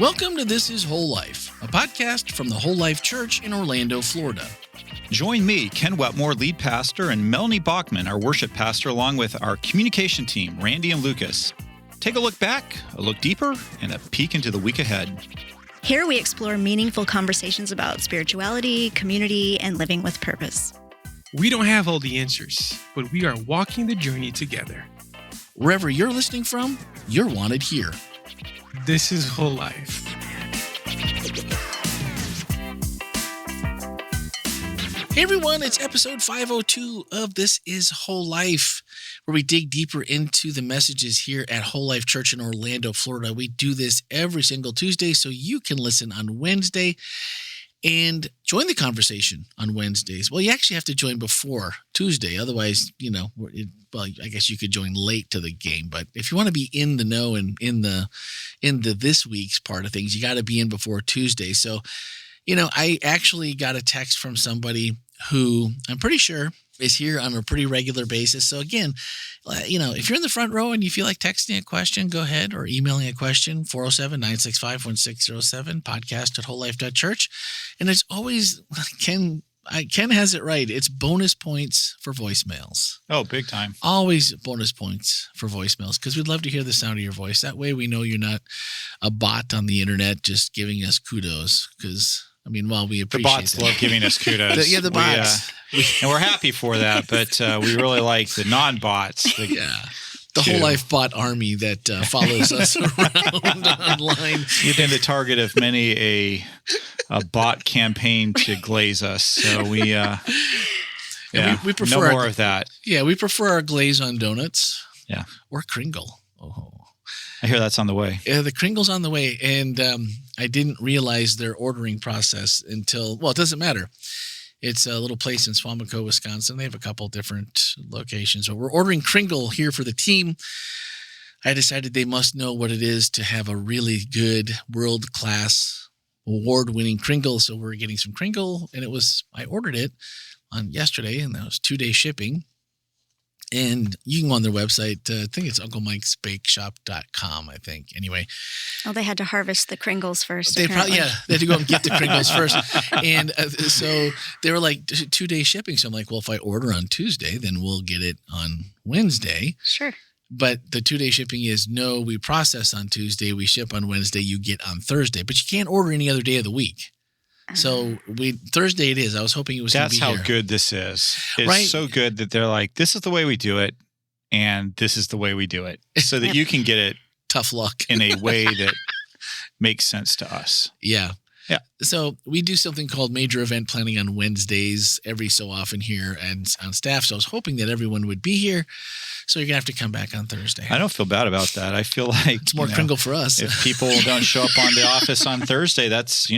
Welcome to This Is Whole Life, a podcast from the Whole Life Church in Orlando, Florida. Join me, Ken Wetmore, lead pastor, and Melanie Bachman, our worship pastor, along with our communication team, Randy and Lucas. Take a look back, a look deeper, and a peek into the week ahead. Here we explore meaningful conversations about spirituality, community, and living with purpose. We don't have all the answers, but we are walking the journey together. Wherever you're listening from, you're wanted here. This is Whole Life. Hey everyone, it's episode 502 of This Is Whole Life, where we dig deeper into the messages here at Whole Life Church in Orlando, Florida. We do this every single Tuesday, so you can listen on Wednesday and join the conversation on Wednesdays. Well, you actually have to join before Tuesday. Otherwise, I guess you could join late to the game. But if you want to be in the know and in the this week's part of things, you got to be in before Tuesday. So, I actually got a text from somebody who I'm pretty sure is here on a pretty regular basis. So again, if you're in the front row and you feel like texting a question, go ahead, or emailing a question, 407-965-1607, podcast@wholelife.church. And it's always, Ken has it right. It's bonus points for voicemails. Oh, big time. Always bonus points for voicemails, because we'd love to hear the sound of your voice. That way we know you're not a bot on the internet just giving us kudos, because while we appreciate the bots that. love giving us kudos. The bots. And we're happy for that, but we really like the non-bots. The Whole Life bot army that follows us around online. You've been the target of many a bot campaign to glaze us. So we prefer no more of that. Yeah, we prefer our glaze on donuts. Yeah. Or Kringle. Oh. I hear that's on the way. Yeah, the Kringle's on the way, and I didn't realize their ordering process until, it doesn't matter. It's a little place in Swamico, Wisconsin. They have a couple different locations. So we're ordering Kringle here for the team. I decided they must know what it is to have a really good, world-class, award-winning Kringle. So we're getting some Kringle, and I ordered it on yesterday, and that was 2-day shipping. And you can go on their website. I think it's unclemikesbakeshop.com, I think. Anyway. Oh, they had to harvest the Kringles first. They had to go and get the Kringles first. And so they were like 2-day shipping. So I'm like, well, if I order on Tuesday, then we'll get it on Wednesday. Sure. But the 2-day shipping is no, we process on Tuesday, we ship on Wednesday, you get on Thursday. But you can't order any other day of the week. So Thursday it is. I was hoping it was going to be here. That's how good this is. It's right? So good that they're like, this is the way we do it, and this is the way we do it, so that you can get it. Tough luck in a way that makes sense to us. Yeah. Yeah. So we do something called major event planning on Wednesdays every so often here and on staff. So I was hoping that everyone would be here. So you're going to have to come back on Thursday. I don't feel bad about that. I feel like it's more Kringle for us. If people don't show up on the office on Thursday, that's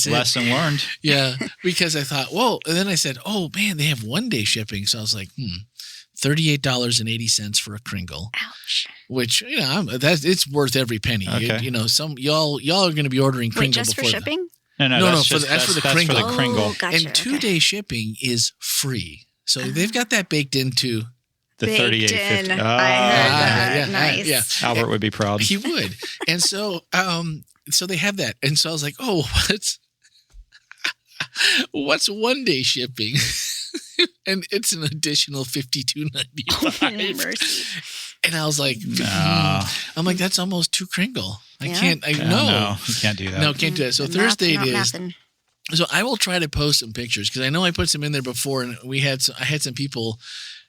lesson learned. Yeah. Because I thought, and then I said, oh man, they have 1-day shipping. So I was like, $38.80 for a Kringle. Ouch. Which, it's worth every penny. Okay. Some y'all are going to be ordering Kringle just before for shipping? No, that's for the Kringle. For the Kringle. Oh, gotcha. And 2-day shipping is free. So they've got that baked into the $38.50. I heard that. Nice. Yeah. Albert would be proud. He would. And so so they have that. And so I was like, what's 1-day shipping? And it's an additional $52.95. Oh, mercy. And I was like, no. I'm like, that's almost 2 Kringle. I can't. No, you can't do that. No, can't do that. So Thursday it is. Nothing. So I will try to post some pictures, because I know I put some in there before, and I had some people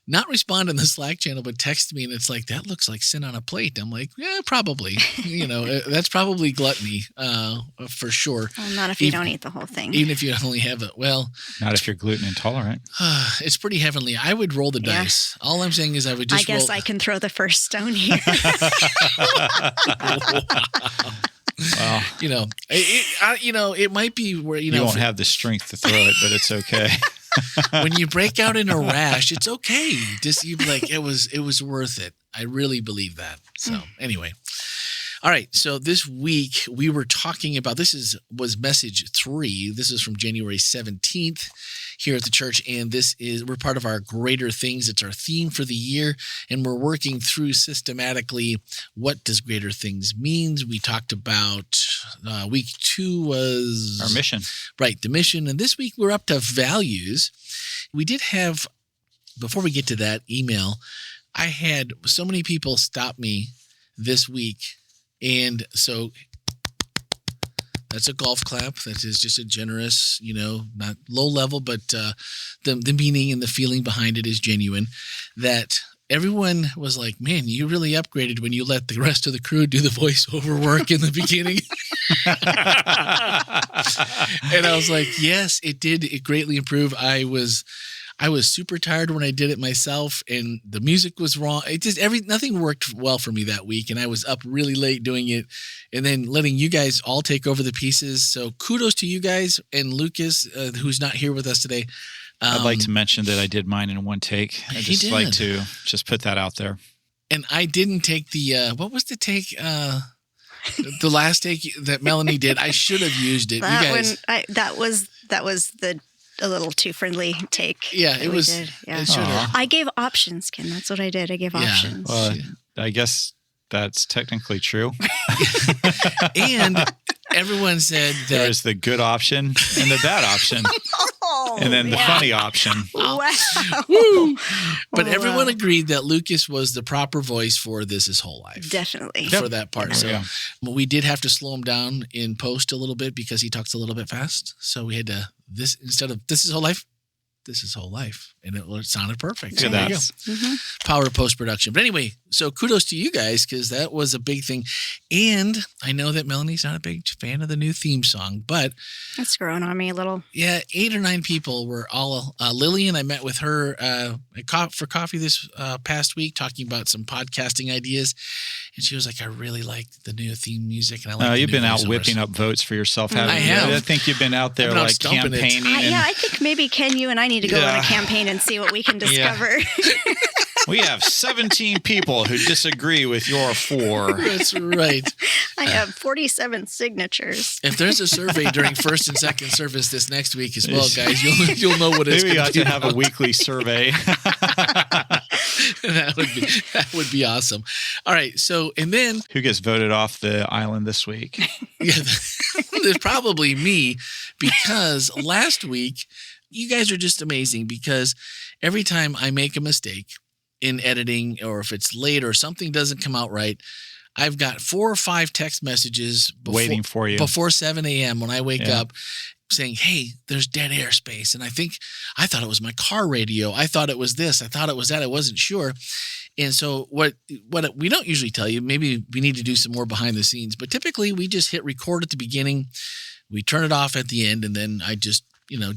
not respond in the Slack channel, but text me, and it's like, that looks like sin on a plate. I'm like, yeah, probably. That's probably gluttony for sure. Well, not if you don't eat the whole thing. Even if you only have it. Well, not if you're gluten intolerant. It's pretty heavenly. I would roll the dice. All I'm saying is I would just I guess I can throw the first stone here. Well, it might be where, you won't have the strength to throw it, but it's okay. When you break out in a rash, it's okay. Just you'd be like, it was worth it. I really believe that. So anyway. All right. So this week we were talking about, was message 3. This is from January 17th here at the church. And we're part of our Greater Things. It's our theme for the year. And we're working through systematically, what does Greater Things means? We talked about week 2 was Our mission. Right. The mission. And this week we're up to values. We did have, before we get to that email, I had so many people stop me this week. And so that's a golf clap. That is just a generous, not low level, but the meaning and the feeling behind it is genuine. That everyone was like, man, you really upgraded when you let the rest of the crew do the voiceover work in the beginning. And I was like, yes, it did. It greatly improved. I was super tired when I did it myself, and the music was wrong. Nothing worked well for me that week, and I was up really late doing it, and then letting you guys all take over the pieces. So kudos to you guys and Lucas, who's not here with us today. I'd like to mention that I did mine in one take. I'd just like to just put that out there. And I didn't take the what was the take? The last take that Melanie did. I should have used it. That you guys, that was a little too friendly take. Yeah, it was. Yeah. It should have. I gave options, Ken. That's what I did. I gave options. Well, I guess that's technically true. And everyone said that there's the good option and the bad option. And then the funny option. Wow. Woo. But everyone agreed that Lucas was the proper voice for This Is Whole Life. Definitely. For that part. So Yeah. we did have to slow him down in post a little bit because he talks a little bit fast. So we had to, instead of This Is Whole Life, This Is Whole Life. And it sounded perfect. So Look at there you that. go. Mm-hmm. Power of post-production. But anyway, so kudos to you guys because that was a big thing. And I know that Melanie's not a big fan of the new theme song, but It's growing on me a little. yeah, 8 or 9 people were all Lillian. I met with her for coffee this past week, talking about some podcasting ideas, and she was like, "I really like the new theme music." And I like. You've been out whipping up votes for yourself, haven't I you? have. I think you've been out there I've been out like stumping it. campaigning. I think maybe Ken, you and I need to go on a campaign and see what we can discover. We have 17 people who disagree with your 4. That's right. I have 47 signatures. If there's a survey during first and second service this next week as well, guys, you'll know what it's Maybe we going ought to have a weekly survey. That would be awesome. All right. So, and then Who gets voted off the island this week? yeah, there's probably me because last week you guys are just amazing because every time I make a mistake in editing or if it's late or something doesn't come out right, I've got 4 or 5 text messages Waiting for you. before 7 a.m. when I wake up saying, hey, there's dead airspace. And I thought it was my car radio. I thought it was this. I thought it was that. I wasn't sure. And so what we don't usually tell you, maybe we need to do some more behind the scenes, but typically we just hit record at the beginning. We turn it off at the end. And then I just,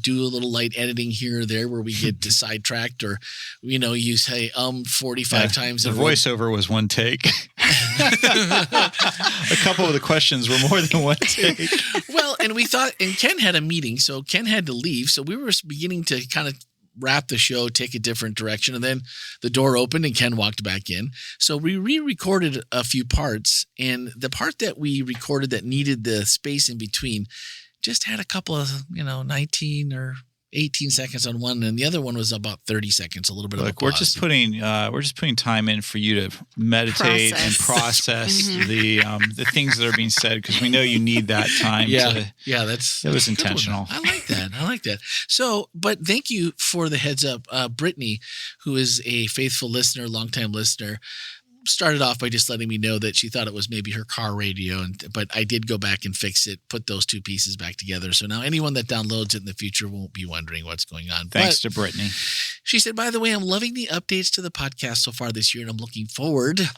do a little light editing here or there where we get sidetracked or, you say 45 times. The voiceover was one take. A couple of the questions were more than one take. Well, and we thought, and Ken had a meeting, so Ken had to leave. So we were beginning to kind of wrap the show, take a different direction. And then the door opened and Ken walked back in. So we re-recorded a few parts. And the part that we recorded that needed the space in between just had a couple of, 19 or 18 seconds on one, and the other one was about 30 seconds, a little bit of a pause. We're just putting time in for you to meditate and process the things that are being said because we know you need that time. It was intentional. I like that. So, but thank you for the heads up. Brittany, who is a faithful listener, longtime listener, started off by just letting me know that she thought it was maybe her car radio, but I did go back and fix it, put those 2 pieces back together. So now anyone that downloads it in the future won't be wondering what's going on. Thanks to Brittany. She said, by the way, I'm loving the updates to the podcast so far this year, and I'm looking forward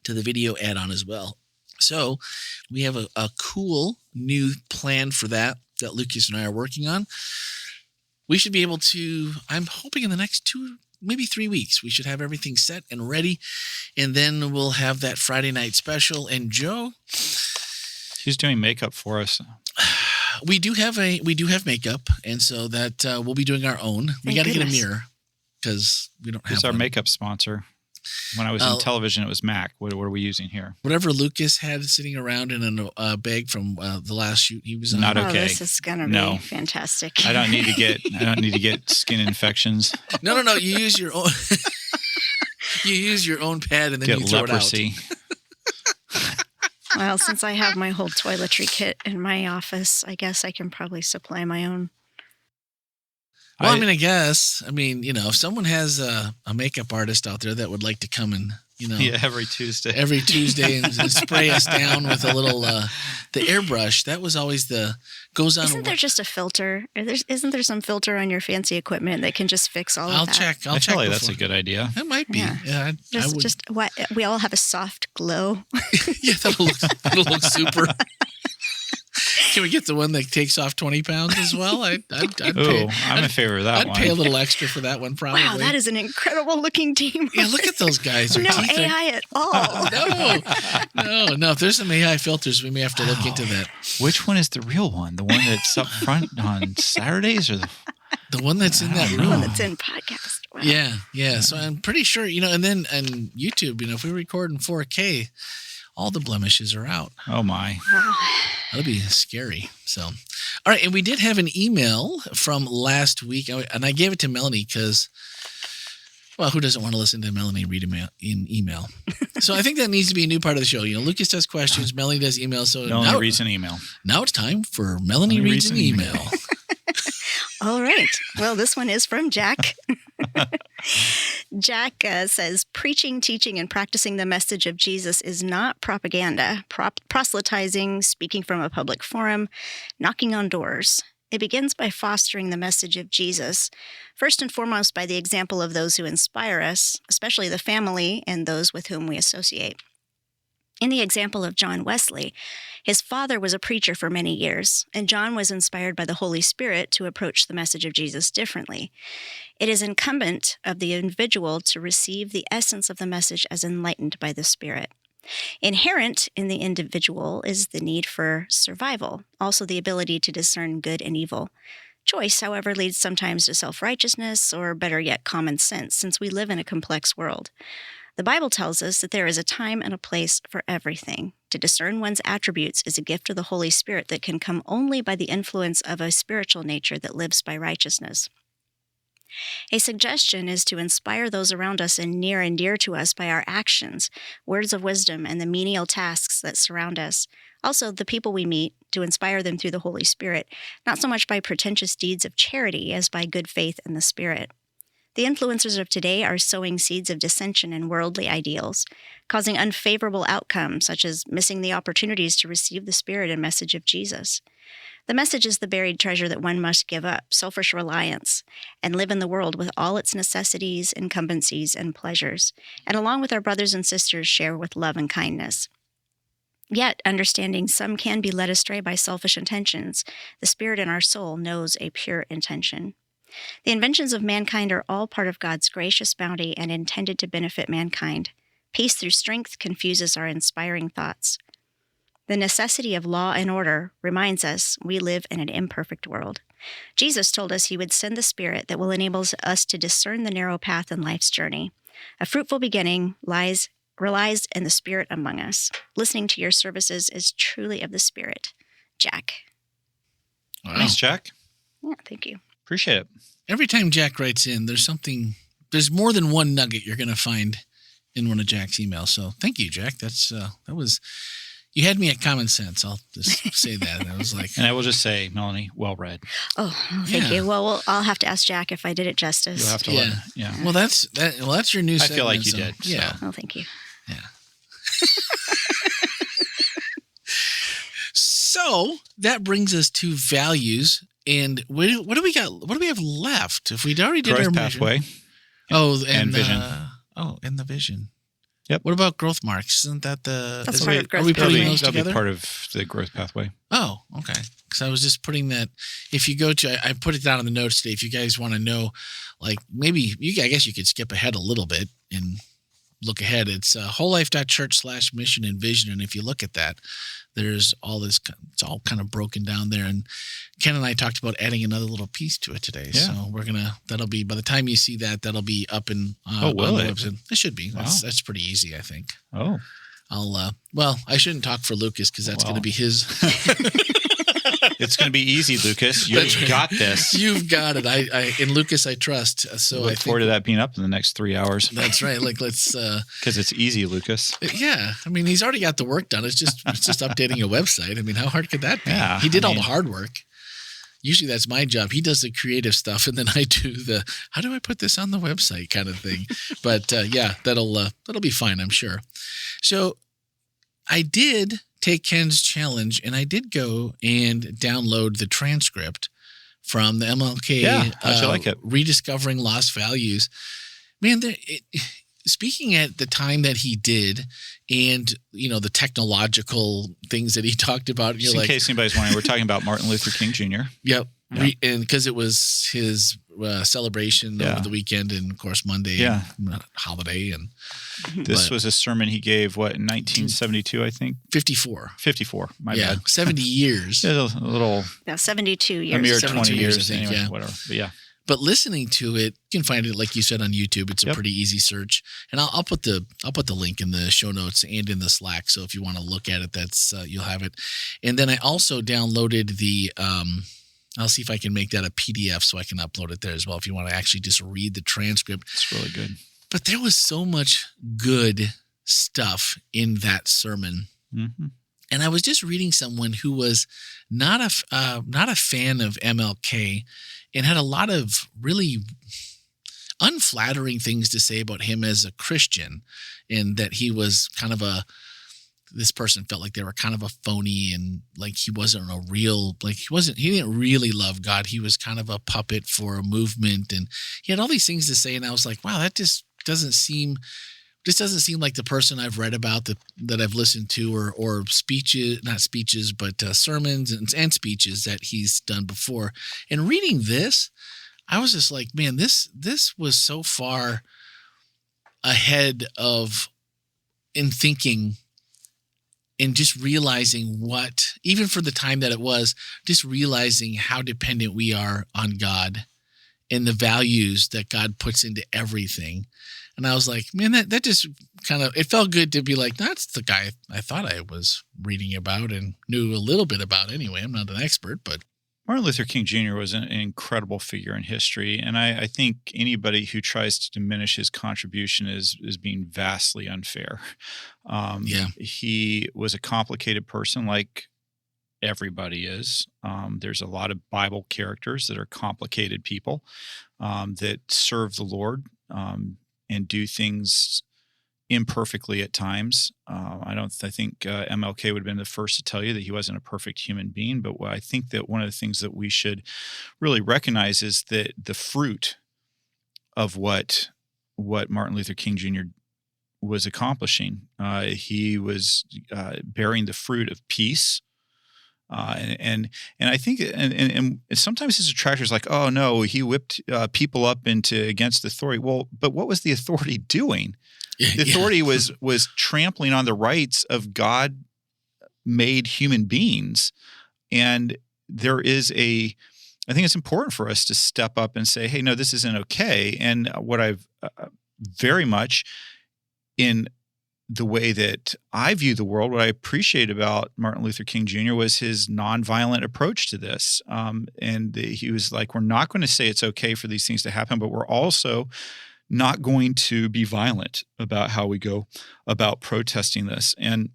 to the video add-on as well. So we have a cool new plan for that Lucas and I are working on. We should be able to, I'm hoping in the next 2, maybe 3 weeks, we should have everything set and ready. And then we'll have that Friday night special. And Joe, he's doing makeup for us. We do have makeup. And so that we'll be doing our own. We got to get a mirror because we don't have Who's our one. makeup sponsor? When I was in television, it was Mac. What are we using here? Whatever Lucas had sitting around in a bag from the last shoot he was on. Not okay. This is gonna be fantastic. I don't need to get skin infections. No. You use your own. You use your own pad and then Get you throw leprosy. it out. Well, since I have my whole toiletry kit in my office, I guess I can probably supply my own. Well, I guess. If someone has a makeup artist out there that would like to come and, every Tuesday and spray us down with a little, the airbrush, that was always goes on. Isn't there just a filter? Isn't there some filter on your fancy equipment that can just fix all of that? I'll check. That's a good idea. That might be. Yeah. We all have a soft glow. Yeah, that'll look super. Can we get the one that takes off 20 pounds as well? I'm in favor of that one. I'd pay a little extra for that one, probably. Wow, that is an incredible looking team. Yeah, look at those guys. No AI at all. No. If there's some AI filters, we may have to look into that. Which one is the real one? The one that's up front on Saturdays, or the one that's in that room? The one that's in podcast. Wow. Yeah. So I'm pretty sure, and then on YouTube, if we record in 4K, all the blemishes are out. Oh my. Wow. That'll be scary. So, all right. And we did have an email from last week, and I gave it to Melanie because, well, who doesn't want to listen to Melanie read in email? So I think that needs to be a new part of the show. Lucas does questions, Melanie does emails. So Melanie reads an email. Now it's time for Melanie reads an email. All right. Well, this one is from Jack. Jack says, preaching, teaching, and practicing the message of Jesus is not propaganda, proselytizing, speaking from a public forum, knocking on doors. It begins by fostering the message of Jesus, first and foremost by the example of those who inspire us, especially the family and those with whom we associate. In the example of John Wesley, his father was a preacher for many years, and John was inspired by the Holy Spirit to approach the message of Jesus differently. It is incumbent of the individual to receive the essence of the message as enlightened by the Spirit. Inherent in the individual is the need for survival, also the ability to discern good and evil. Choice, however, leads sometimes to self-righteousness, or better yet, common sense, since we live in a complex world. The Bible tells us that there is a time and a place for everything. To discern one's attributes is a gift of the Holy Spirit that can come only by the influence of a spiritual nature that lives by righteousness. A suggestion is to inspire those around us and near and dear to us by our actions, words of wisdom, and the menial tasks that surround us. Also, the people we meet, to inspire them through the Holy Spirit, not so much by pretentious deeds of charity as by good faith in the Spirit. The influencers of today are sowing seeds of dissension and worldly ideals, causing unfavorable outcomes such as missing the opportunities to receive the Spirit and message of Jesus. The message is the buried treasure that one must give up, selfish reliance, and live in the world with all its necessities, incumbencies, and pleasures, and along with our brothers and sisters share with love and kindness. Yet, understanding some can be led astray by selfish intentions, the Spirit in our soul knows a pure intention. The inventions of mankind are all part of God's gracious bounty and intended to benefit mankind. Peace through strength confuses our inspiring thoughts. The necessity of law and order reminds us we live in an imperfect world. Jesus told us he would send the Spirit that will enable us to discern the narrow path in life's journey. A fruitful beginning relies in the Spirit among us. Listening to your services is truly of the Spirit. Jack. Wow. Thanks, Jack. Yeah, thank you. Appreciate it. Every time Jack writes in, there's more than one nugget you're going to find in one of Jack's emails. So thank you, Jack. You had me at common sense. I'll just say that. I was like, and I will just say, Melanie, well read. Oh, thank you. Well, I'll have to ask Jack if I did it justice. You'll have to yeah. Well, that's your new segment. I feel like you did. Yeah. So. Oh, thank you. Yeah. So that brings us to values. And what do we got? What do we have left? If we'd already did growth our pathway. And vision. And the vision. Yep. What about growth marks? Isn't that That's part of growth are we putting those That'll together? be part of the growth pathway. Oh, okay. Because I was just putting that. If you go to, I put it down in the notes today. If you guys want to know, like maybe I guess you could skip ahead a little bit and look ahead, it's wholelife.church/mission and vision. And if you look at that, there's all this, it's all kind of broken down there. And Ken and I talked about adding another little piece to it today. Yeah. So that'll be, by the time you see that, that'll be up and will on the it? website. It should be. Wow. That's pretty easy, I think. Oh, I shouldn't talk for Lucas because that's going to be his. it's going to be easy, Lucas. You've got this. You've got it. In Lucas, I trust. So Look I forward to that being up in the next 3 hours. That's right. Like, let's. Because it's easy, Lucas. Yeah, I mean, he's already got the work done. It's just updating a website. I mean, how hard could that be? Yeah, He did all the hard work. Usually that's my job. He does the creative stuff, and then I do the how do I put this on the website kind of thing. But yeah, that'll be fine, I'm sure. So I did take Ken's challenge, and I did go and download the transcript from the MLK. Yeah, how'd you like it? Rediscovering Lost Values. Man, speaking at the time that he did, and the technological things that he talked about, Just in case anybody's wondering, we're talking about Martin Luther King Jr. Yep. Yeah. And because it was his celebration over the weekend, and of course Monday, holiday, and this was a sermon he gave in 1972, I think. 54. 54. My bad. 70 years. A little. 72 years. A mere 72 20 years, I think, anyway, yeah. whatever. But yeah. But listening to it, you can find it, like you said, on YouTube. It's a pretty easy search, and I'll put the link in the show notes and in the Slack. So if you want to look at it, that's you'll have it. And then I also downloaded the. I'll see if I can make that a PDF so I can upload it there as well. If you want to actually just read the transcript, it's really good. But there was so much good stuff in that sermon. Mm-hmm. And I was just reading someone who was not a fan of MLK and had a lot of really unflattering things to say about him as a Christian, and that he was kind of this person felt like they were kind of a phony, and like he wasn't a real, he didn't really love God. He was kind of a puppet for a movement, and he had all these things to say. And I was like, wow, that just doesn't seem like the person I've read about that I've listened to, or speeches, not speeches, but sermons and speeches that he's done before. And reading this, I was just like, man, this was so far ahead in thinking, and just realizing even for the time that it was, just realizing how dependent we are on God and the values that God puts into everything. And I was like, man, that just kind of, it felt good to be like, that's the guy I thought I was reading about and knew a little bit about anyway. I'm not an expert, but. Martin Luther King Jr. was an incredible figure in history. And I think anybody who tries to diminish his contribution is being vastly unfair. He was a complicated person, like everybody is. There's a lot of Bible characters that are complicated people that serve the Lord and do things imperfectly at times. I think MLK would have been the first to tell you that he wasn't a perfect human being, but I think that one of the things that we should really recognize is that the fruit of what Martin Luther King Jr. was accomplishing. He was bearing the fruit of peace. And I think, and sometimes his detractors like, oh no, he whipped people up against authority. Well, but what was the authority doing? The authority was trampling on the rights of God-made human beings. And I think it's important for us to step up and say, hey, no, this isn't okay. And what I've very much in the way that I view the world, what I appreciate about Martin Luther King Jr. was his nonviolent approach to this. And he was like, we're not going to say it's okay for these things to happen, but we're also not going to be violent about how we go about protesting this. And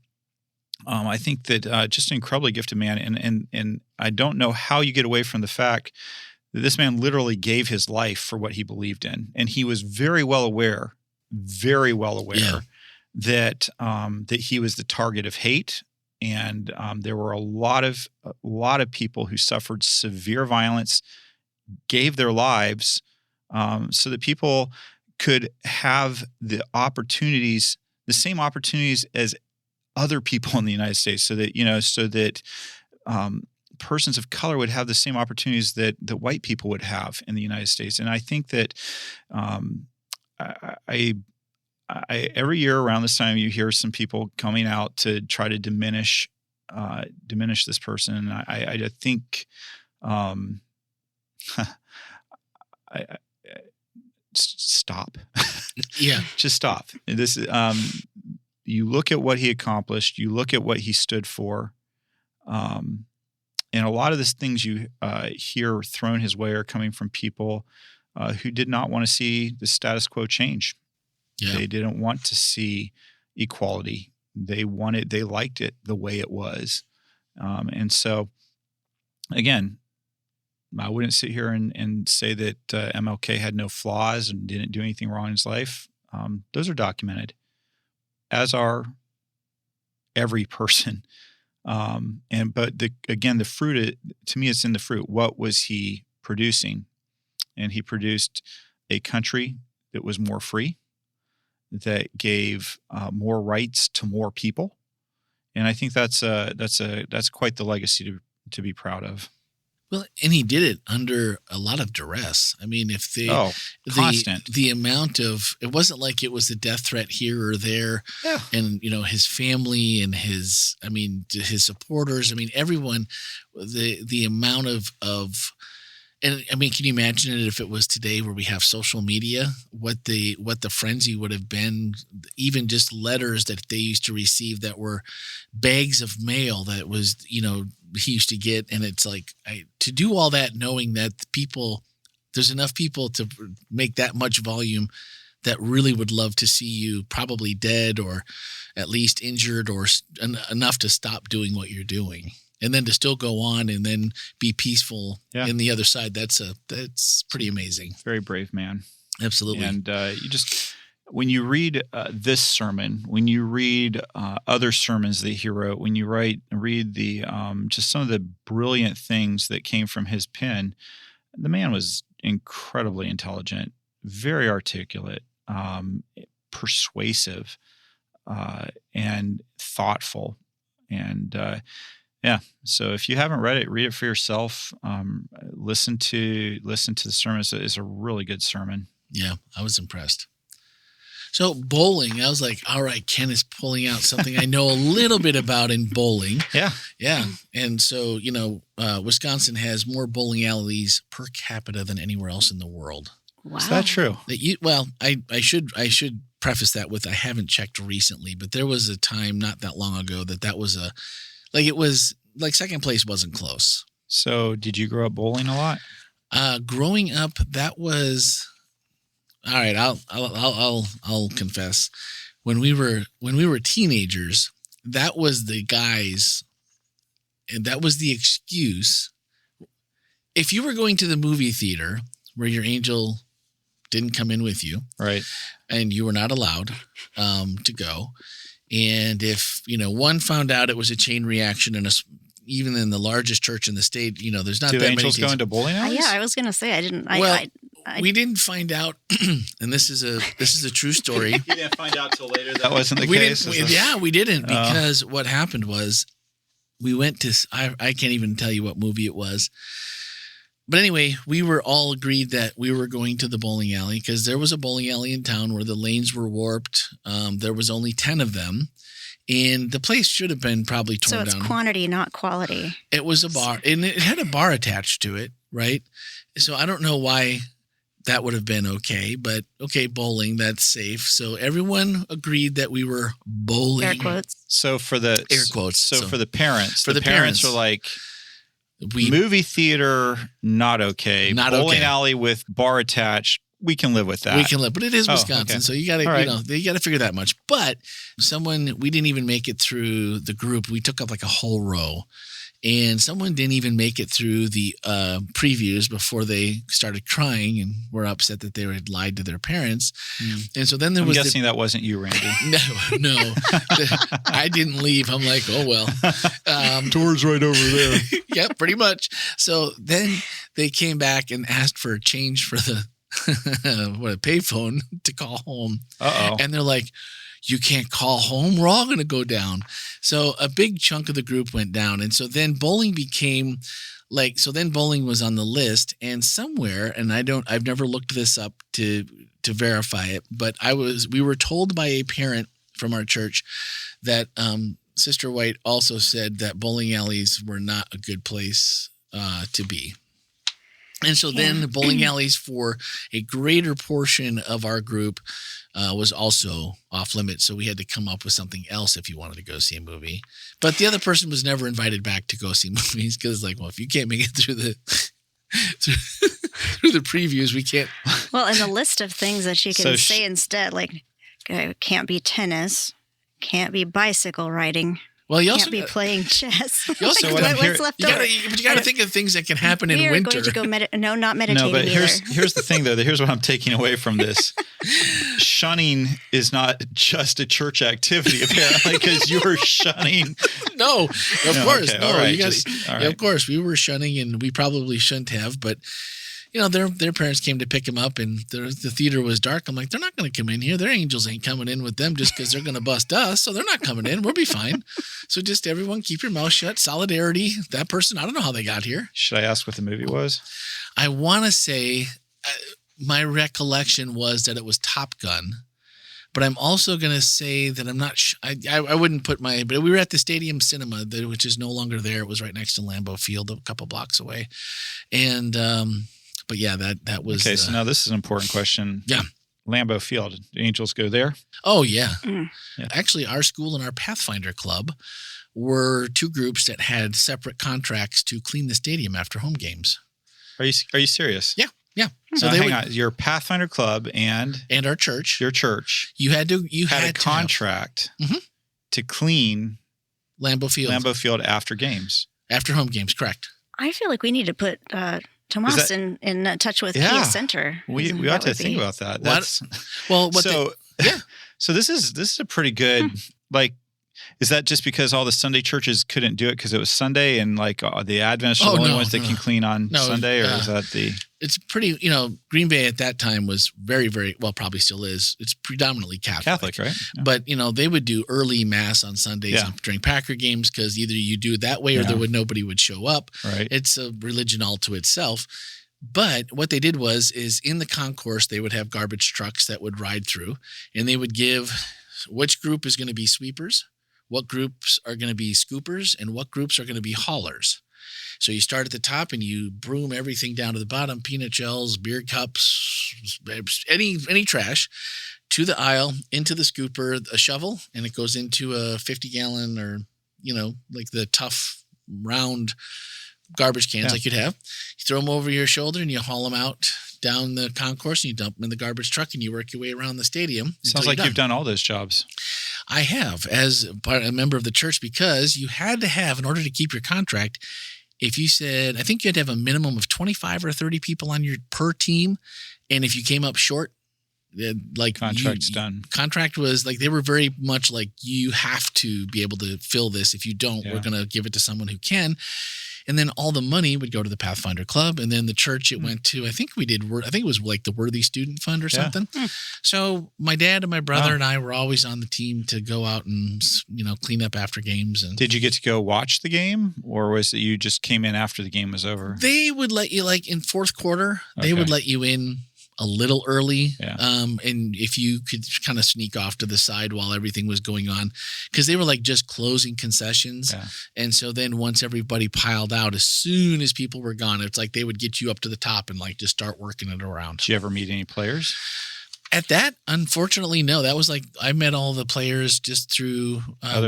I think that just an incredibly gifted man. And I don't know how you get away from the fact that this man literally gave his life for what he believed in. And he was very well aware that he was the target of hate. And there were a lot of people who suffered severe violence, gave their lives so that people could have the same opportunities as other people in the United States, so that persons of color would have the same opportunities that white people would have in the United States. And I think that every year around this time, you hear some people coming out to try to diminish this person. And I think, um, I stop. Yeah. Just stop. This you look at what he accomplished, you look at what he stood for, and a lot of the things you hear thrown his way are coming from people who did not want to see the status quo change. Yeah. They didn't want to see equality. They liked it the way it was. And so, again, I wouldn't sit here and say that MLK had no flaws and didn't do anything wrong in his life. Those are documented, as are every person. But the fruit, to me, it's in the fruit. What was he producing? And he produced a country that was more free, that gave more rights to more people, and I think that's quite the legacy to be proud of. Well, and he did it under a lot of duress. I mean, if constant. the amount of, it wasn't like it was a death threat here or there. Yeah. And, his family and his supporters, everyone, the amount of, and I mean, can you imagine it if it was today where we have social media, what the frenzy would have been, even just letters that they used to receive that were bags of mail that was, he used to get. And it's like, to do all that, knowing that there's enough people to make that much volume that really would love to see you probably dead or at least injured or enough to stop doing what you're doing. And then to still go on and then be peaceful in the other side, that's pretty amazing. Very brave man. Absolutely. And when you read this sermon, when you read other sermons that he wrote, when you read the just some of the brilliant things that came from his pen, the man was incredibly intelligent, very articulate, persuasive, and thoughtful. And so if you haven't read it, read it for yourself. Listen to the sermon. It's a really good sermon. Yeah, I was impressed. So bowling, I was like, all right, Ken is pulling out something I know a little bit about in bowling. Yeah. Yeah. And so, Wisconsin has more bowling alleys per capita than anywhere else in the world. Wow. Is that true? I should preface that with, I haven't checked recently, but there was a time not that long ago that was it was like second place wasn't close. So did you grow up bowling a lot? Growing up, that was, all right. I'll confess. When we were teenagers, that was the guys, and that was the excuse. If you were going to the movie theater where your angel didn't come in with you, right, and you were not allowed to go, and if one found out it was a chain reaction, and even in the largest church in the state, there's not that many angels go into bowling alleys? Yeah, I was going to say I didn't. We didn't find out, and this is a true story. You didn't find out till later that wasn't the case? We didn't, because what happened was we went to, I can't even tell you what movie it was. But anyway, we were all agreed that we were going to the bowling alley because there was a bowling alley in town where the lanes were warped. There was only 10 of them. And the place should have been probably torn down. So it's quantity, not quality. It was a bar, and it had a bar attached to it, right? So I don't know why that would have been okay, but okay, bowling, that's safe. So everyone agreed that we were bowling. Air quotes. So for the air quotes. So for the parents, for the parents parents are like, movie theater, not okay. Not bowling okay. alley with bar attached, we can live with that. We can live, but it is Wisconsin, okay. so you got to, right. you got to figure that much. But we didn't even make it through the group. We took up like a whole row, and someone didn't even make it through the previews before they started crying and were upset that they had lied to their parents. And so then I'm guessing that wasn't you, Randy. No, I didn't leave. I'm like, oh well. Door's right over there. Yeah, pretty much. So then they came back and asked for a change for the a payphone to call home. Uh-oh. And they're like, you can't call home. We're all going to go down. So a big chunk of the group went down. And so then bowling became bowling was on the list, and somewhere, and I've never looked this up to verify it, but we were told by a parent from our church that Sister White also said that bowling alleys were not a good place to be. And so then the bowling alleys for a greater portion of our group was also off limits. So we had to come up with something else if you wanted to go see a movie. But the other person was never invited back to go see movies because like, well, if you can't make it through the through the previews, we can't. Well, and the list of things that you can say instead, like can't be tennis, can't be bicycle riding. Well, you Can't also be playing chess. You also what's left over? But you got to think of things that can happen in winter. Going to go no, not meditating. No, but either. here's the thing though. Here's what I'm taking away from this. Shunning is not just a church activity, apparently, because you were shunning. No, of course, okay, no. all right, You gotta, all right. yeah, of course, we were shunning, and we probably shouldn't have, but. You know, their parents came to pick him up, and the theater was dark. I'm like, they're not going to come in here. Their angels ain't coming in with them just because they're going to bust us. So they're not coming in. We'll be fine. So just everyone keep your mouth shut. Solidarity. That person, I don't know how they got here. Should I ask what the movie was? I want to say my recollection was that it was Top Gun. But I'm also going to say that I'm not I wouldn't put but we were at the Stadium Cinema, which is no longer there. It was right next to Lambeau Field, a couple blocks away. And, but yeah, that was. Okay, so now this is an important question. Yeah. Lambeau Field. Do angels go there? Oh, yeah. Yeah. Actually, our school and our Pathfinder Club were two groups that had separate contracts to clean the stadium after home games. Are you serious? Yeah. Yeah. So hang on. Your Pathfinder Club and our church. Your church. You had a contract to clean Lambeau Field after games. After home games, correct. I feel like we need to put Tomas in touch with Kia Center. We ought to think about that. That's So this is a pretty good is that just because all the Sunday churches couldn't do it because it was Sunday and like the Adventists are the only ones that can clean on Sunday, or is that the? It's pretty. Green Bay at that time was very, very well, probably still is. It's predominantly Catholic, right? Yeah. But they would do early mass on Sundays during Packer games because either you do it that way or nobody would show up. Right. It's a religion all to itself. But what they did is in the concourse they would have garbage trucks that would ride through, and they would give which group is going to be sweepers, what groups are going to be scoopers, and what groups are going to be haulers. So you start at the top and you broom everything down to the bottom, peanut shells, beer cups, any trash, to the aisle, into the scooper, a shovel, and it goes into a 50-gallon or, like the tough round garbage cans like you'd have. You throw them over your shoulder and you haul them out down the concourse and you dump them in the garbage truck and you work your way around the stadium. Sounds like you've done all those jobs. I have, as a member of the church, because you had to have, in order to keep your contract, if you said, I think you had to have a minimum of 25 or 30 people on your per team. And if you came up short, contract's done. Contract was like, they were very much like, you have to be able to fill this. If you don't, we're going to give it to someone who can. And then all the money would go to the Pathfinder Club. And then the church it went to, I think it was like the Worthy Student Fund or something. So my dad and my brother and I were always on the team to go out and, clean up after games. And did you get to go watch the game, or was it you just came in after the game was over? They would let you, like in fourth quarter, they would let you in a little early. And if you could kind of sneak off to the side while everything was going on, because they were like just closing concessions. And so then once everybody piled out, as soon as people were gone, it's like they would get you up to the top and like just start working it around. Did you ever meet any players? At that, unfortunately, no. That was like, I met all the players just through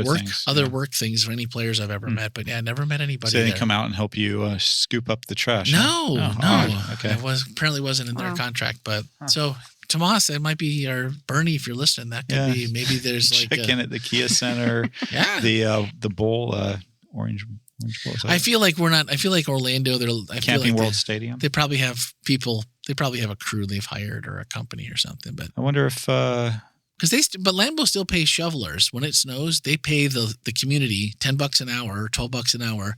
work things for any players I've ever met. But I never met anybody. So they didn't come out and help you scoop up the trash? No. Okay. It apparently wasn't in their contract. But so Tomas, it might be, or Bernie, if you're listening, that could be, maybe there's like check in at the Kia Center. The bowl, Orange Bowl. I feel like Orlando, Camping World Stadium. They probably have people. They probably have a crew they've hired or a company or something. But I wonder if but Lambeau still pays shovelers when it snows. They pay the community $10 an hour or $12 an hour,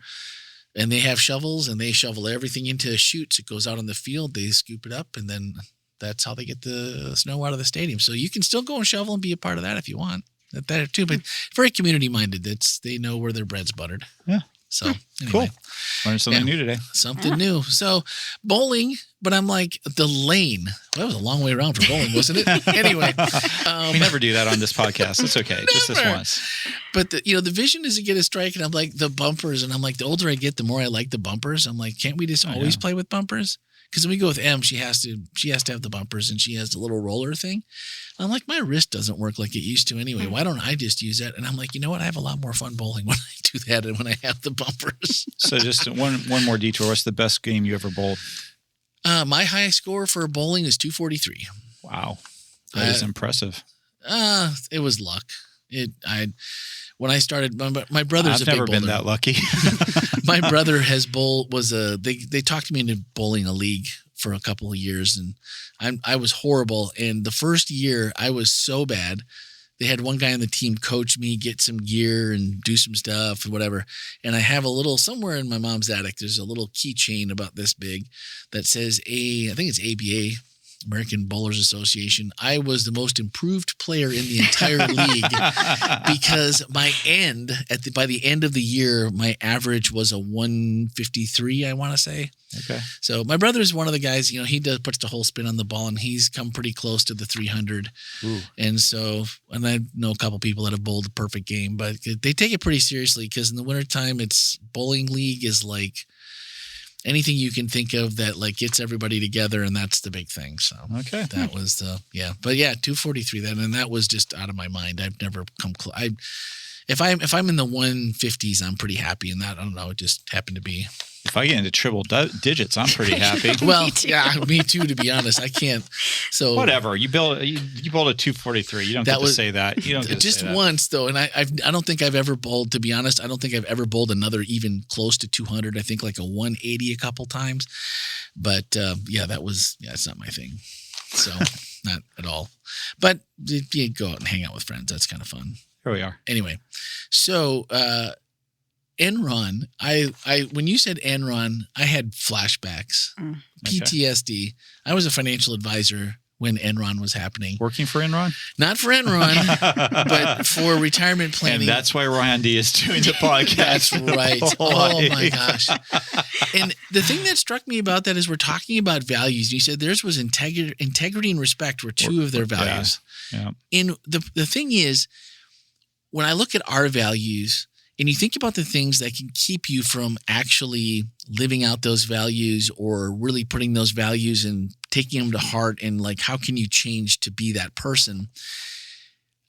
and they have shovels and they shovel everything into chutes. It goes out on the field. They scoop it up, and then that's how they get the snow out of the stadium. So you can still go and shovel and be a part of that if you want. That too, but very community minded. They know where their bread's buttered. Yeah. So Anyway, Cool. Learned something new today. something new. So bowling, but I'm like the lane. Well, that was a long way around for bowling, wasn't it? Anyway, We never do that on this podcast. It's okay. Just this Never. once. but the vision is to get a strike, and I'm like the bumpers, and I'm like the older I get, the more I like the bumpers. I'm like, can't we just always play with bumpers? Because when we go with M, she has to have the bumpers, and she has the little roller thing. I'm like, my wrist doesn't work like it used to anyway. Why don't I just use that? And I'm like, you know what? I have a lot more fun bowling when I do that and when I have the bumpers. So just one more detour. What's the best game you ever bowled? My high score for bowling is 243. Wow. That is impressive. It was luck. When I started, my brother's I've a big never been bowler. that lucky. My brother has they talked me into bowling a league for a couple of years, and I was horrible. And the first year I was so bad, they had one guy on the team coach me, get some gear and do some stuff and whatever. And I have a little, somewhere in my mom's attic, there's a little keychain about this big that says I think it's ABA, American Bowlers Association. I was the most improved player in the entire league because by the end of the year, my average was a 153, I want to say. Okay. So my brother is one of the guys, he puts the whole spin on the ball, and he's come pretty close to the 300. Ooh. And I know a couple people that have bowled a perfect game, but they take it pretty seriously because in the wintertime, it's bowling league is like anything you can think of that like gets everybody together, and that's the big thing. So Okay. that was but 243 then, and that was just out of my mind. I've never come close. If I'm in the 150s, I'm pretty happy, and that, I don't know, it just happened to be. If I get into triple digits, I'm pretty happy. Well, Me too. yeah, me too, to be honest. I can't. So Whatever. You bowled a 243. You don't That get was- to say that. You don't get to just say that. once though, and I don't think I've ever bowled. To be honest, I don't think I've ever bowled another even close to 200. I think like a 180 a couple times, but it's not my thing. So not at all. But you go out and hang out with friends. That's kind of fun. Here we are. Anyway, so Enron, when you said Enron, I had flashbacks, PTSD. I was a financial advisor when Enron was happening. Working for Enron? Not for Enron, but for retirement planning. And that's why Randy is doing the podcast. That's right. Oh my gosh. And the thing that struck me about that is we're talking about values. You said theirs was integrity and respect were two of their values. Yeah. And the thing is, when I look at our values and you think about the things that can keep you from actually living out those values or really putting those values and taking them to heart, and like, how can you change to be that person?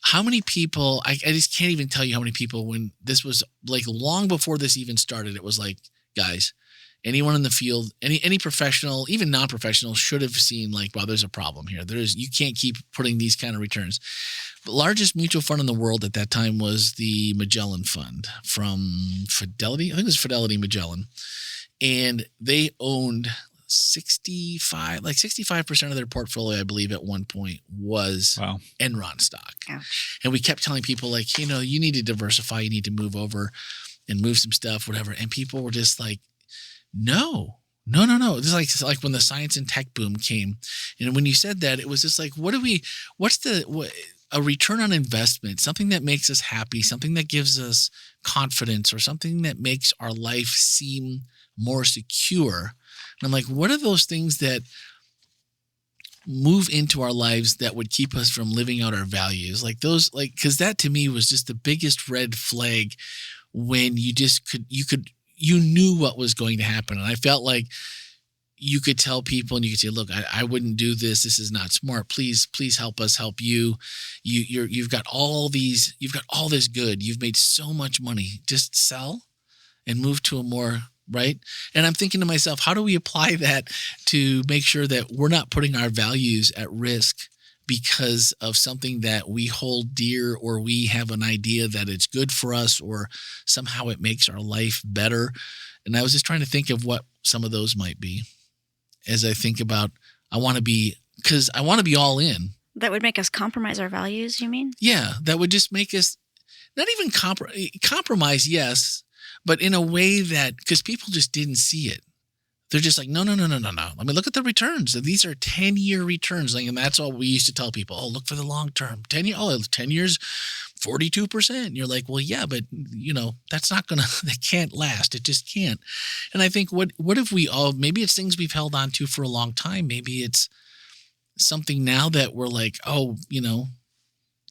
How many people, I just can't even tell you how many people, when this was like long before this even started, it was like, guys, anyone in the field, any professional, even non-professional, should have seen like, wow, there's a problem here. You can't keep putting these kind of returns. The largest mutual fund in the world at that time was the Magellan Fund from Fidelity. I think it was Fidelity Magellan. And they owned 65% of their portfolio, I believe, at one point was Enron stock. Ouch. And we kept telling people like, you need to diversify, you need to move over and move some stuff, whatever. And people were just like, no. This is like when the science and tech boom came. And when you said that, it was just like, a return on investment, something that makes us happy, something that gives us confidence, or something that makes our life seem more secure. And I'm like, what are those things that move into our lives that would keep us from living out our values? Like those, like, because that to me was just the biggest red flag when you knew what was going to happen. And I felt like you could tell people and you could say, look, I wouldn't do this. This is not smart. Please help us help you. You've got all this good. You've made so much money. Just sell and move to a more, right? And I'm thinking to myself, how do we apply that to make sure that we're not putting our values at risk because of something that we hold dear, or we have an idea that it's good for us, or somehow it makes our life better? And I was just trying to think of what some of those might be as I think about, I want to be all in. That would make us compromise our values, you mean? Yeah, that would just make us not even compromise, yes, but in a way that, because people just didn't see it. They're just like, no. I mean, look at the returns. These are 10-year returns. Like, and that's all we used to tell people. Oh, look for the long term. 10 years, 42%. And you're like, well, yeah, but that's not gonna that can't last. It just can't. And I think what if we all, maybe it's things we've held on to for a long time. Maybe it's something now that we're like, oh,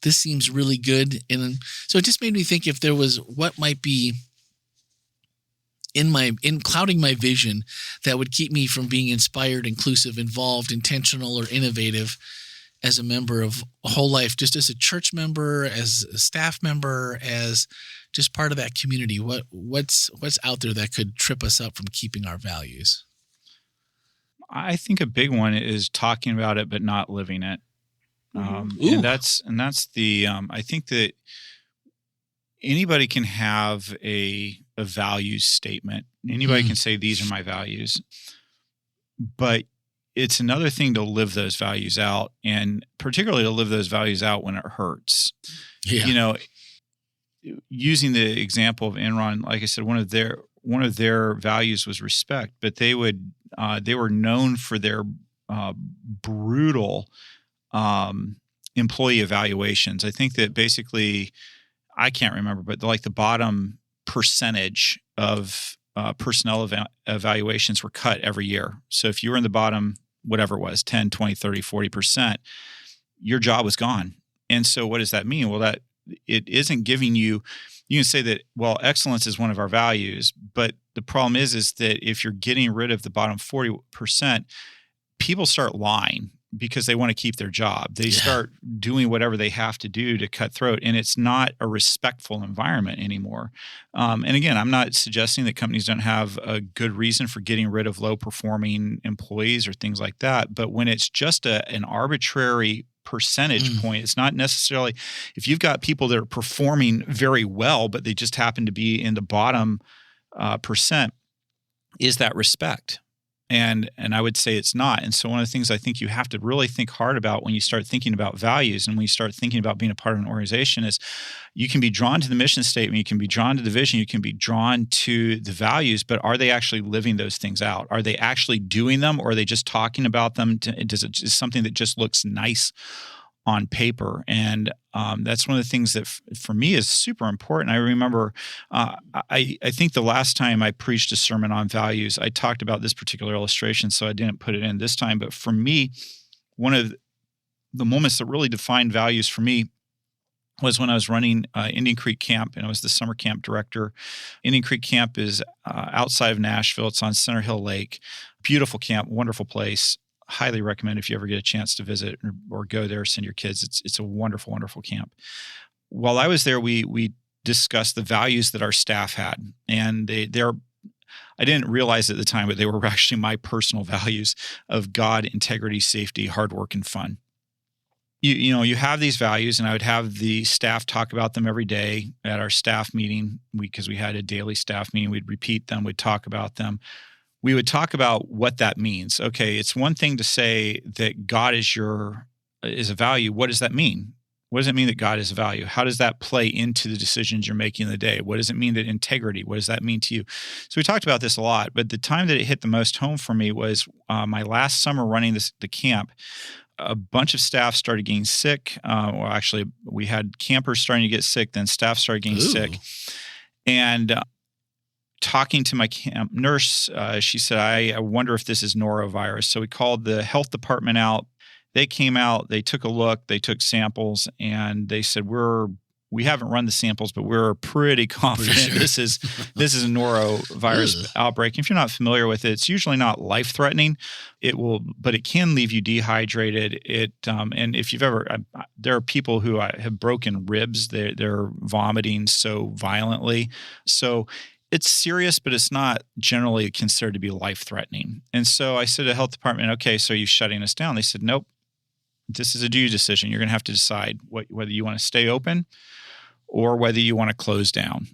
this seems really good. And so it just made me think if there was what might be in clouding my vision that would keep me from being inspired, inclusive, involved, intentional, or innovative as a member of Whole Life, just as a church member, as a staff member, as just part of that community. What's out there that could trip us up from keeping our values? I think a big one is talking about it but not living it. Ooh. And that's the I think that anybody can have a values statement. Anybody can say these are my values, but it's another thing to live those values out, and particularly to live those values out when it hurts. Yeah. Using the example of Enron, like I said, one of their values was respect, but they were known for their brutal employee evaluations. I think that basically, I can't remember, but like the bottom percentage of personnel evaluations were cut every year. So if you were in the bottom, whatever it was, 10, 20, 30, 40%, your job was gone. And so what does that mean? Well, that it isn't giving you can say that, well, excellence is one of our values, but the problem is that if you're getting rid of the bottom 40%, people start lying because they want to keep their job. They start doing whatever they have to do to cut throat, and it's not a respectful environment anymore. And again, I'm not suggesting that companies don't have a good reason for getting rid of low-performing employees or things like that, but when it's just an arbitrary percentage point, it's not necessarily, if you've got people that are performing very well, but they just happen to be in the bottom percent, is that respect? And I would say it's not. And so one of the things I think you have to really think hard about when you start thinking about values and when you start thinking about being a part of an organization is you can be drawn to the mission statement, you can be drawn to the vision, you can be drawn to the values, but are they actually living those things out? Are they actually doing them, or are they just talking about them? Is something that just looks nice on paper? And that's one of the things that for me is super important. I remember, I think the last time I preached a sermon on values, I talked about this particular illustration, so I didn't put it in this time. But for me, one of the moments that really defined values for me was when I was running Indian Creek Camp, and I was the summer camp director. Indian Creek Camp is outside of Nashville. It's on Center Hill Lake. Beautiful camp, wonderful place. Highly recommend if you ever get a chance to visit or go there, send your kids. It's a wonderful, wonderful camp. While I was there, we discussed the values that our staff had, and they're I didn't realize at the time, but they were actually my personal values of God, integrity, safety, hard work, and fun. You have these values, and I would have the staff talk about them every day at our staff meeting because we had a daily staff meeting. We'd repeat them. We'd talk about them. We would talk about what that means. Okay, it's one thing to say that God is a value. What does that mean? What does it mean that God is a value? How does that play into the decisions you're making in the day? What does it mean that integrity? What does that mean to you? So we talked about this a lot, but the time that it hit the most home for me was my last summer running the camp. A bunch of staff started getting sick. Well, actually, we had campers starting to get sick, then staff started getting sick. And talking to my camp nurse, she said, I wonder if this is norovirus. So we called the health department out. They came out, they took a look, they took samples, and they said, we haven't run the samples, but we're pretty confident this is a norovirus outbreak. If you're not familiar with it, it's usually not life-threatening. But it can leave you dehydrated. And if you've ever, there are people who have broken ribs. They're vomiting so violently. So it's serious, but it's not generally considered to be life-threatening. And so I said to the health department, okay, so are you shutting us down? They said, nope, this is a due decision. You're going to have to decide whether you want to stay open or whether you want to close down.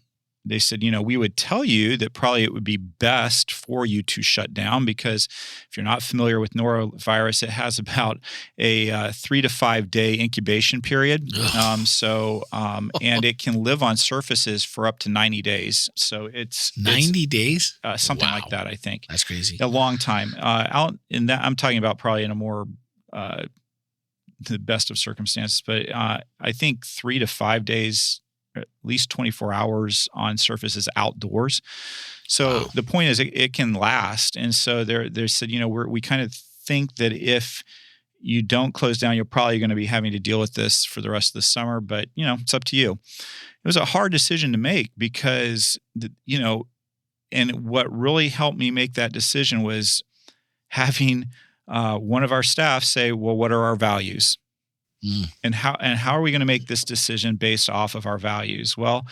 They said, we would tell you that probably it would be best for you to shut down because if you're not familiar with norovirus, it has about a 3 to 5 day incubation period. And it can live on surfaces for up to 90 days. So it's 90 days, something like that. I think that's crazy. A long time. Out in that, I'm talking about probably in a more the best of circumstances, but I think 3 to 5 days, at least 24 hours on surfaces outdoors. So Wow. the point is, it can last. And so they said, we kind of think that if you don't close down, you're probably going to be having to deal with this for the rest of the summer. But it's up to you. It was a hard decision to make because and what really helped me make that decision was having one of our staff say, "Well, what are our values?" Mm. And how are we going to make this decision based off of our values? Well,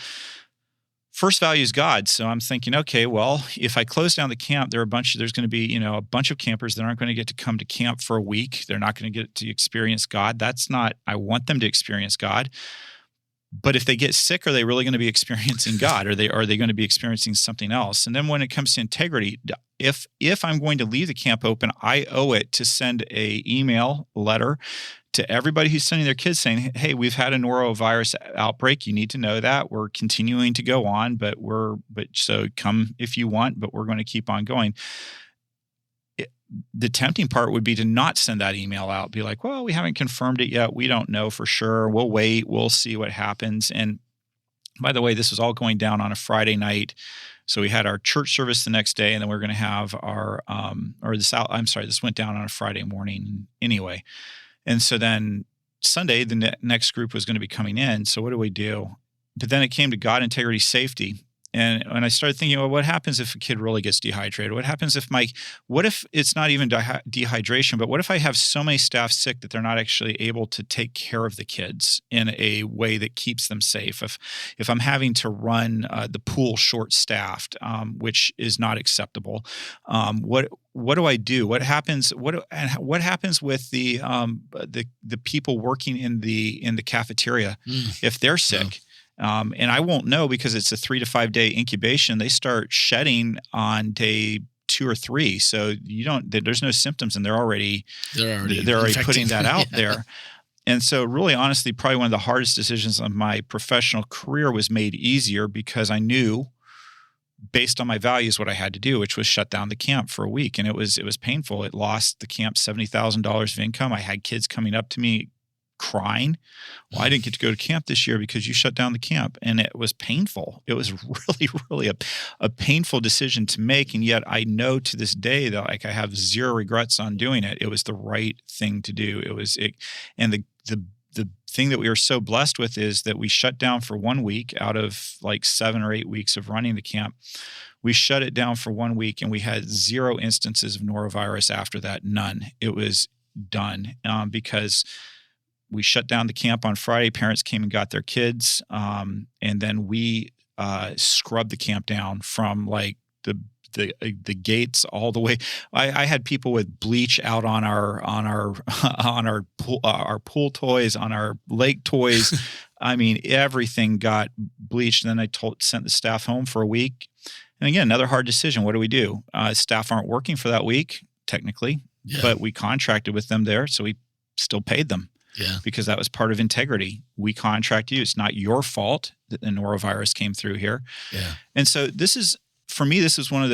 first value is God. So I'm thinking, okay, well, if I close down the camp, there's going to be, a bunch of campers that aren't going to get to come to camp for a week. They're not going to get to experience God. I want them to experience God. But if they get sick, are they really going to be experiencing God? Are they going to be experiencing something else? And then when it comes to integrity, if I'm going to leave the camp open, I owe it to send a email letter to everybody who's sending their kids saying, "Hey, we've had a norovirus outbreak. You need to know that. We're continuing to go on, but so come if you want, but we're going to keep on going." The tempting part would be to not send that email out, be like, "Well, we haven't confirmed it yet. We don't know for sure. We'll wait. We'll see what happens." And by the way, this was all going down on a Friday night. So we had our church service the next day, and then we are going to have this went down on a Friday morning anyway. And so then Sunday, the next group was going to be coming in. So what do we do? But then it came to God, integrity, safety. And when I started thinking, well, what happens if a kid really gets dehydrated? What if it's not even dehydration, but what if I have so many staff sick that they're not actually able to take care of the kids in a way that keeps them safe? If I'm having to run the pool short-staffed, which is not acceptable, what do I do? What happens? What happens with the people working in the cafeteria if they're sick? And I won't know because it's a 3 to 5 day incubation. They start shedding on day 2 or 3. So there's no symptoms, and they're already putting that out there. And so really, honestly, probably one of the hardest decisions of my professional career was made easier because I knew based on my values what I had to do, which was shut down the camp for a week. And it was painful. It lost the camp $70,000 of income. I had kids coming up to me crying, "Well, I didn't get to go to camp this year because you shut down the camp." And it was painful. It was really, really a painful decision to make. And yet I know to this day that I have zero regrets on doing it. It was the right thing to do. And the thing that we were so blessed with is that we shut down for 1 week out of like 7 or 8 weeks of running the camp. We shut it down for 1 week, and we had 0 instances of norovirus after that. None. It was done because we shut down the camp on Friday. Parents came and got their kids, and then we scrubbed the camp down from like the gates all the way. I had people with bleach out on our on our pool toys, on our lake toys. I mean, everything got bleached. And then sent the staff home for a week. And again, another hard decision. What do we do? Staff aren't working for that week technically, but we contracted with them there, so we still paid them. Yeah. Because that was part of integrity. We contract you. It's not your fault that the norovirus came through here. Yeah. And so this is one of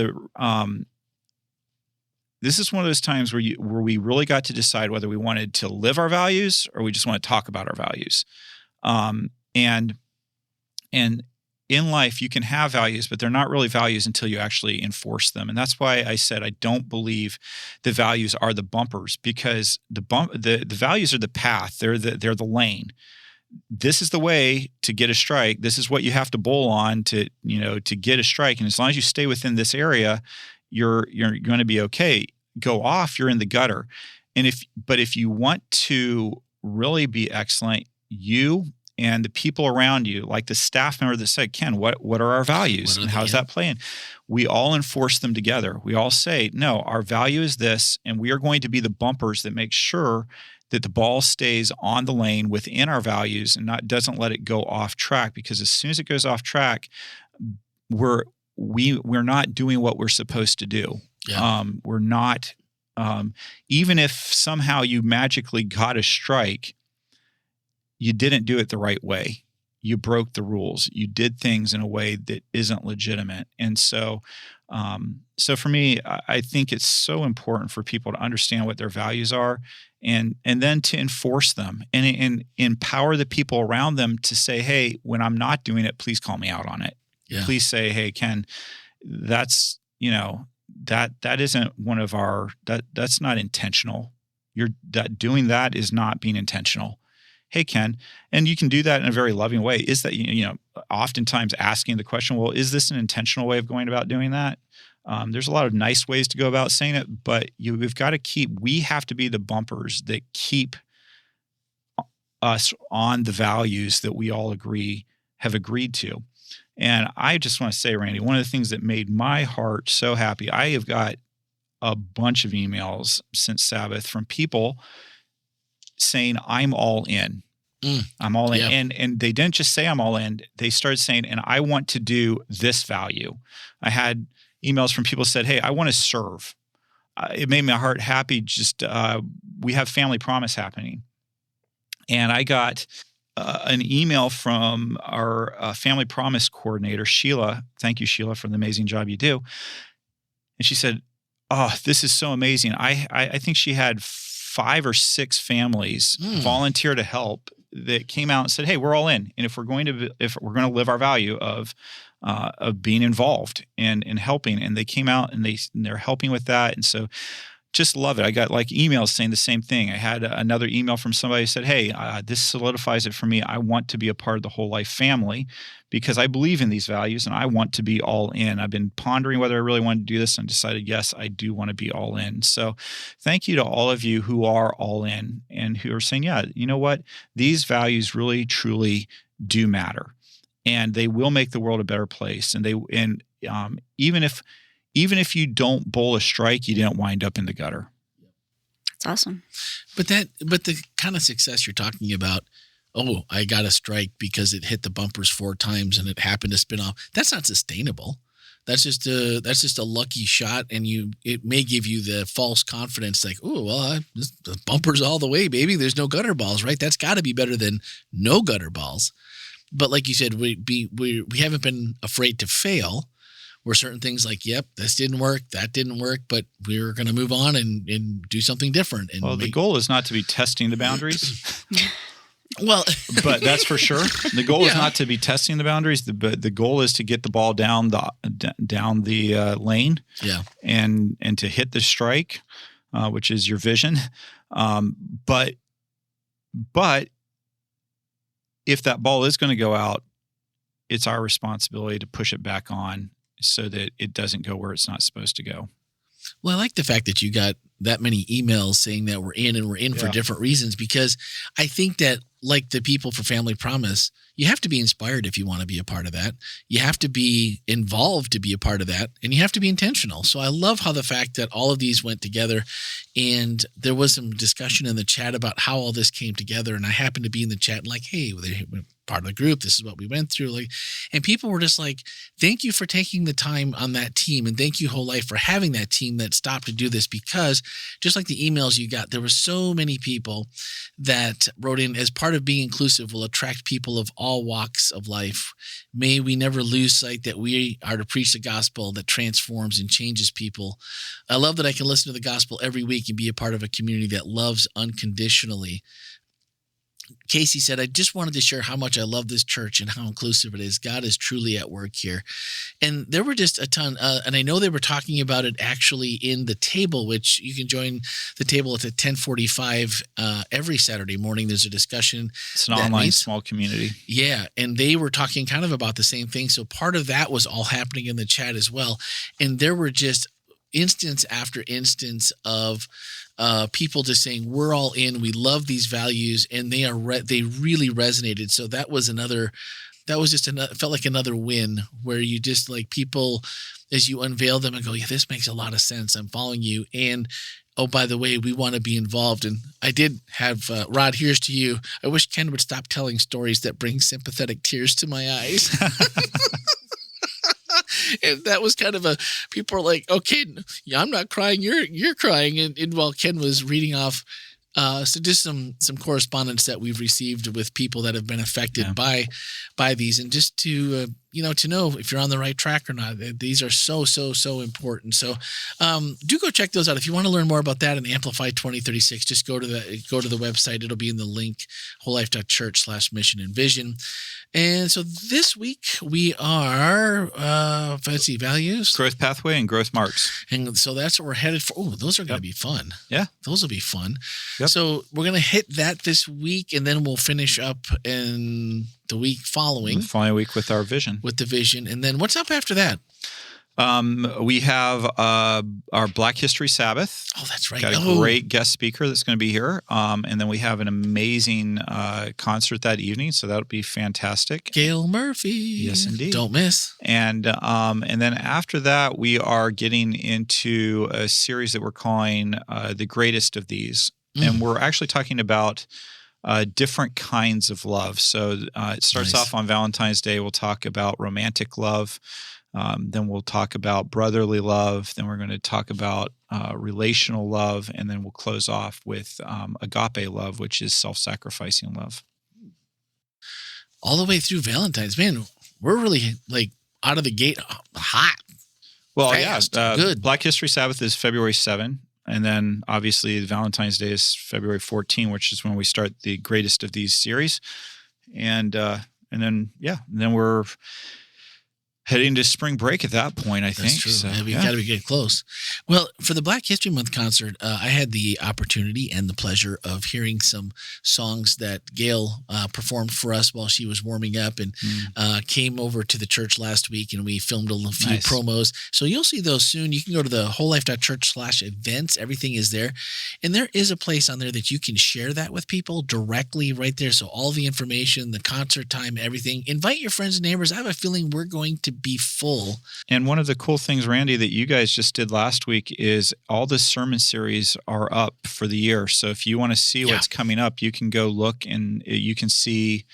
those times where we really got to decide whether we wanted to live our values or we just want to talk about our values. And in life, you can have values, but they're not really values until you actually enforce them. And that's why I said I don't believe the values are the bumpers, because the values are the path. They're the lane. This is the way to get a strike. This is what you have to bowl on to get a strike. And as long as you stay within this area, you're going to be okay. Go off, you're in the gutter. But if you want to really be excellent, you and the people around you, like the staff member that said, "Ken, what are our values and how's that playing?" We all enforce them together. We all say, "No, our value is this, and we are going to be the bumpers that make sure that the ball stays on the lane within our values and doesn't let it go off track." Because as soon as it goes off track, we're not doing what we're supposed to do. Yeah. We're not. Even if somehow you magically got a strike, you didn't do it the right way. you broke the rules. You did things in a way that isn't legitimate. And so, so for me, I think it's so important for people to understand what their values are, and then to enforce them, and empower the people around them to say, hey, when I'm not doing it, please call me out on it. Yeah. Please say, hey, Ken, that's, that isn't one of our, that's not intentional. Doing that is not being intentional. Hey, Ken, and you can do that in a very loving way. Is that, oftentimes asking the question, well, is this an intentional way of going about doing that? There's a lot of nice ways to go about saying it, but we have to be the bumpers that keep us on the values that we all have agreed to. And I just want to say, Randy, one of the things that made my heart so happy, I have got a bunch of emails since Sabbath from people saying, I'm all in. I'm all in. Yeah. And they didn't just say I'm all in. They started saying, and I want to do this value. I had emails from people who said, hey, I want to serve. It made my heart happy. Just we have Family Promise happening. And I got an email from our Family Promise coordinator, Sheila. Thank you, Sheila, for the amazing job you do. And she said, oh, this is so amazing. I think she had 5 or 6 families volunteer to help that came out and said, hey, we're all in. And if we're going to live our value of being involved and helping, and they came out and they're helping with that. And so just love it. I got like emails saying the same thing. I had another email from somebody who said, hey, this solidifies it for me. I want to be a part of the Whole Life family because I believe in these values and I want to be all in. I've been pondering whether I really want to do this and decided, yes, I do want to be all in. So thank you to all of you who are all in and who are saying, yeah, you know what? These values really, truly do matter, and they will make the world a better place. And even if you don't bowl a strike, you didn't wind up in the gutter. That's awesome. But the kind of success you're talking about, oh, I got a strike because it hit the bumpers 4 times and it happened to spin off. That's not sustainable. That's just a lucky shot, and it may give you the false confidence, like, oh, well, the bumpers all the way, baby. There's no gutter balls, right? That's got to be better than no gutter balls. But like you said, we haven't been afraid to fail. Where certain things like, yep, this didn't work, that didn't work, but we're going to move on and do something different. And the goal is not to be testing the boundaries. Well, but that's for sure. The goal is not to be testing the boundaries. The goal is to get the ball down the lane, and to hit the strike, which is your vision. But if that ball is going to go out, it's our responsibility to push it back on, so that it doesn't go where it's not supposed to go. Well, I like the fact that you got that many emails saying that we're in for different reasons, because I think that, like the people for Family Promise, you have to be inspired if you want to be a part of that. You have to be involved to be a part of that, and you have to be intentional. So I love how the fact that all of these went together, and there was some discussion in the chat about how all this came together. And I happened to be in the chat like, hey, they're part of the group. This is what we went through. And people were just like, thank you for taking the time on that team. And thank you, Whole Life, for having that team that stopped to do this, because just like the emails you got, there were so many people that wrote in, as part of being inclusive will attract people of all walks of life. May we never lose sight that we are to preach the gospel that transforms and changes people. I love that I can listen to the gospel every week and be a part of a community that loves unconditionally. Casey said, I just wanted to share how much I love this church and how inclusive it is. God is truly at work here. And there were just a ton. And I know they were talking about it actually in the table, which you can join the table at 10:45 every Saturday morning. There's a discussion. It's an online small community. Yeah. And they were talking kind of about the same thing. So part of that was all happening in the chat as well. And there were just instance after instance of people just saying, we're all in, we love these values, and they really resonated. So that was felt like another win, where you just, like, people, as you unveil them and go, yeah, this makes a lot of sense, I'm following you. And oh, by the way, we want to be involved. And I did have, Rod, here's to you. I wish Ken would stop telling stories that bring sympathetic tears to my eyes. And that was kind of people were like, okay, yeah, I'm not crying, you're crying. And while Ken was reading off So just some correspondence that we've received with people that have been affected by these, and just to to know if you're on the right track or not. These are so important. So do go check those out if you want to learn more about that and Amplify 2036. Just go to the website. It'll be in the link, wholelife.church/mission and vision. And so this week we are fancy values, Growth pathway, and growth marks. and so that's what we're headed for. Oh, those are going to be fun. Yeah. Those will be fun. Yep. So we're going to hit that this week, and then we'll finish up in the week following The following week with our vision. with the vision. And then what's up after that? We have our Black History Sabbath. Oh, that's right. Got a great guest speaker that's going to be here. And then we have an amazing concert that evening. So that'll be fantastic. Gail Murphy. Yes, indeed. Don't miss. And then after that, we are getting into a series that we're calling The Greatest of These. And we're actually talking about different kinds of love. So it starts Nice. off on Valentine's Day. We'll talk about romantic love. Then we'll talk about brotherly love. Then we're going to talk about relational love. And then we'll close off with agape love, which is self-sacrificing love. All the way through Valentine's. Man, we're really like out of the gate hot. Well, Fast. yeah. Good. Black History Sabbath is February 7. And then obviously Valentine's Day is February 14, which is when we start the Greatest of These series. And then we're heading to spring break at that point, I think. That's true. So, Yeah, we got to be getting close. Well, for the Black History Month concert, I had the opportunity and the pleasure of hearing some songs that Gail performed for us while she was warming up, and came over to the church last week, and we filmed a few Nice. promos. So you'll see those soon. You can go to the wholelife.church/events. Everything is there. And there is a place on there that you can share that with people directly right there. So all the information, the concert time, everything. Invite your friends and neighbors. I have a feeling we're going to be full. And one of the cool things, Randy, that you guys just did last week is all the sermon series are up for the year. So if you want to see what's coming up, you can go look and you can see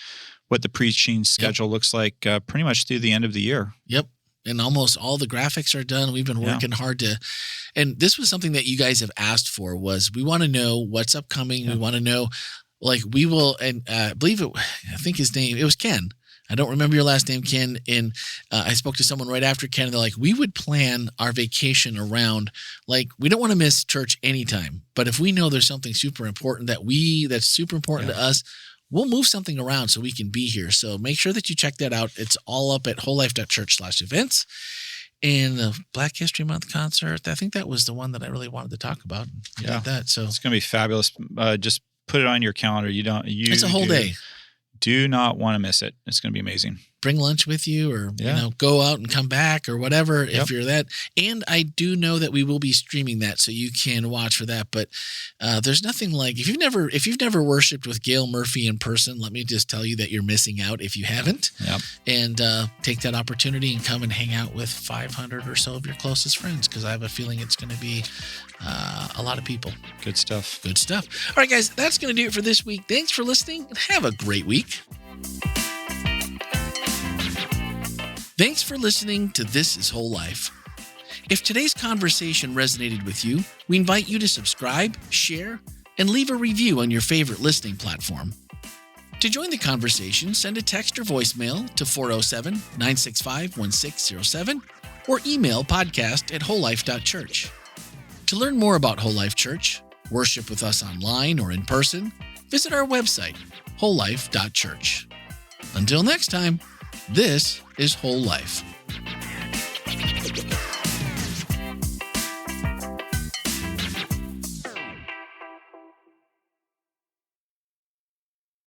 what the preaching schedule looks like pretty much through the end of the year. Yep. And almost all the graphics are done. We've been working hard to, and this was something that you guys have asked for, was we want to know what's upcoming. We want to know, like, we will, and I think his name, it was Ken. I don't remember your last name, Ken. And I spoke to someone right after Ken, and they're like, we would plan our vacation around, like, we don't want to miss church anytime. But if we know there's something super important that's super important to us, we'll move something around so we can be here. So make sure that you check that out. It's all up at wholelife.church/events. And the Black History Month concert, I think that was the one that I really wanted to talk about. Yeah. That. So It's going to be fabulous. Just put it on your calendar. it's a whole day. Do not want to miss it. It's going to be amazing. Bring lunch with you, or go out and come back, or whatever, if you're that. And I do know that we will be streaming that, so you can watch for that. But there's nothing like, if you've never worshiped with Gail Murphy in person, let me just tell you that you're missing out if you haven't. Yep. And take that opportunity and come and hang out with 500 or so of your closest friends, because I have a feeling it's going to be a lot of people. Good stuff. Good stuff. All right, guys, that's going to do it for this week. Thanks for listening, and have a great week. Thanks for listening to This is Whole Life. If today's conversation resonated with you, we invite you to subscribe, share, and leave a review on your favorite listening platform. To join the conversation, send a text or voicemail to 407-965-1607 or email podcast@wholelife.church. To learn more about Whole Life Church, worship with us online or in person, visit our website, wholelife.church. Until next time, this is Whole Life.